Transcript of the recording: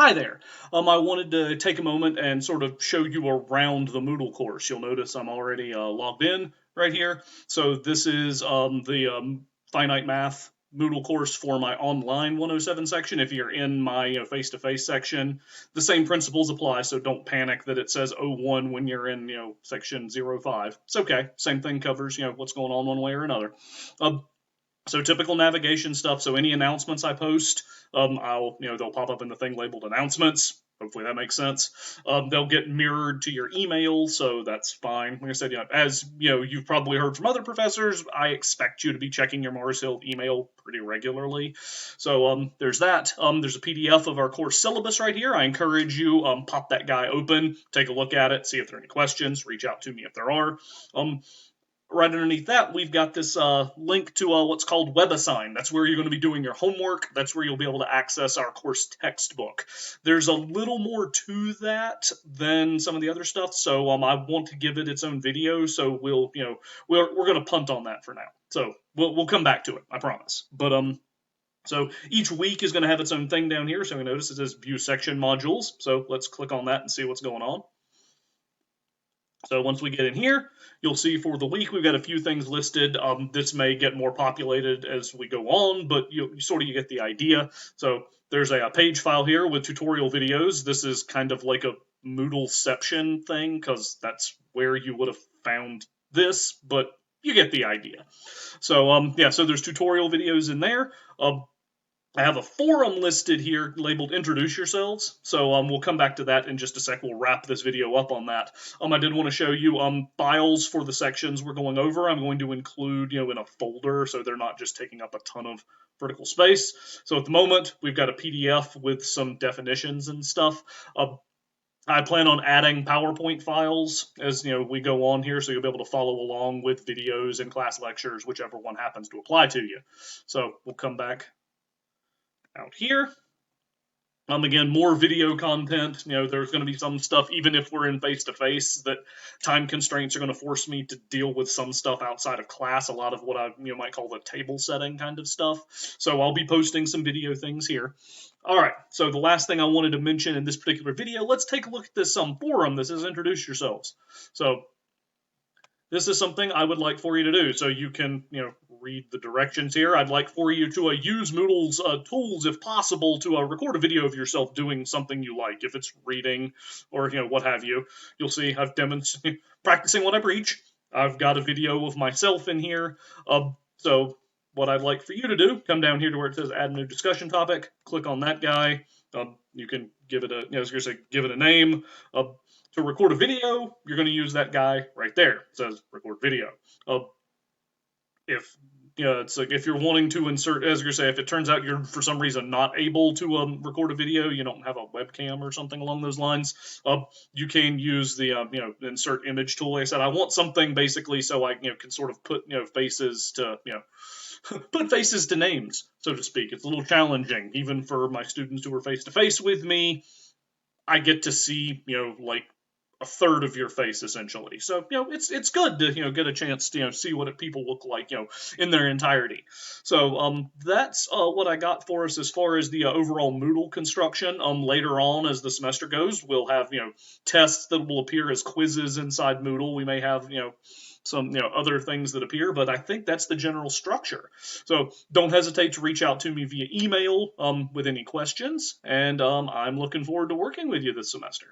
Hi there. I wanted to take a moment and sort of show you around the Moodle course. You'll notice I'm already logged in right here. So this is the finite math Moodle course for my online 107 section. If you're in my face-to-face section, the same principles apply. So don't panic that it says 01 when you're in section 05. It's okay. Same thing covers what's going on one way or another. So typical navigation stuff. So any announcements I post, they'll pop up in the thing labeled announcements. Hopefully that makes sense. They'll get mirrored to your email, so that's fine. Like I said, as you've probably heard from other professors, I expect you to be checking your Mars Hill email pretty regularly. So there's that. There's a PDF of our course syllabus right here. I encourage you pop that guy open, take a look at it, see if there are any questions, reach out to me if there are. Right underneath that, we've got this link to what's called WebAssign. That's where you're going to be doing your homework. That's where you'll be able to access our course textbook. There's a little more to that than some of the other stuff, so I want to give it its own video. So we're going to punt on that for now. So we'll come back to it, I promise. But so each week is going to have its own thing down here. So we notice it says View Section Modules. So let's click on that and see what's going on. So once we get in here, you'll see for the week we've got a few things listed. This may get more populated as we go on, but you get the idea. So there's a page file here with tutorial videos. This is kind of like a Moodleception thing because that's where you would have found this, but you get the idea. So so there's tutorial videos in there. I have a forum listed here labeled Introduce Yourselves, so we'll come back to that in just a sec. We'll wrap this video up on that. I did want to show you files for the sections we're going over. I'm going to include, in a folder, so they're not just taking up a ton of vertical space. So at the moment, we've got a PDF with some definitions and stuff. I plan on adding PowerPoint files as we go on here, so you'll be able to follow along with videos and class lectures, whichever one happens to apply to you. So we'll come back out here. Again, more video content. There's going to be some stuff, even if we're in face-to-face, that time constraints are going to force me to deal with some stuff outside of class, a lot of what I might call the table setting kind of stuff. So I'll be posting some video things here. All right, so the last thing I wanted to mention in this particular video, let's take a look at this forum. This is Introduce Yourselves. So this is something I would like for you to do. So you can, read the directions here. I'd like for you to use Moodle's tools, if possible, to record a video of yourself doing something you like. If it's reading or, what have you. You'll see I've demonstrated practicing what I preach. I've got a video of myself in here. So what I'd like for you to do, come down here to where it says Add New Discussion Topic. Click on that guy. You can give it a, give it a name. To record a video, you're going to use that guy right there. It says record video. It's like if you're wanting to insert, as you say, if it turns out you're for some reason not able to record a video, you don't have a webcam or something along those lines, you can use the insert image tool. Like I said, I want something basically so I can sort of put faces to put faces to names, so to speak. It's a little challenging, even for my students who are face to face with me. I get to see like a third of your face essentially. So, it's good to, get a chance to, see what people look like, in their entirety. So, that's what I got for us as far as the overall Moodle construction. Later on as the semester goes, we'll have, tests that will appear as quizzes inside Moodle. We may have, some other things that appear, but I think that's the general structure. So don't hesitate to reach out to me via email with any questions, and I'm looking forward to working with you this semester.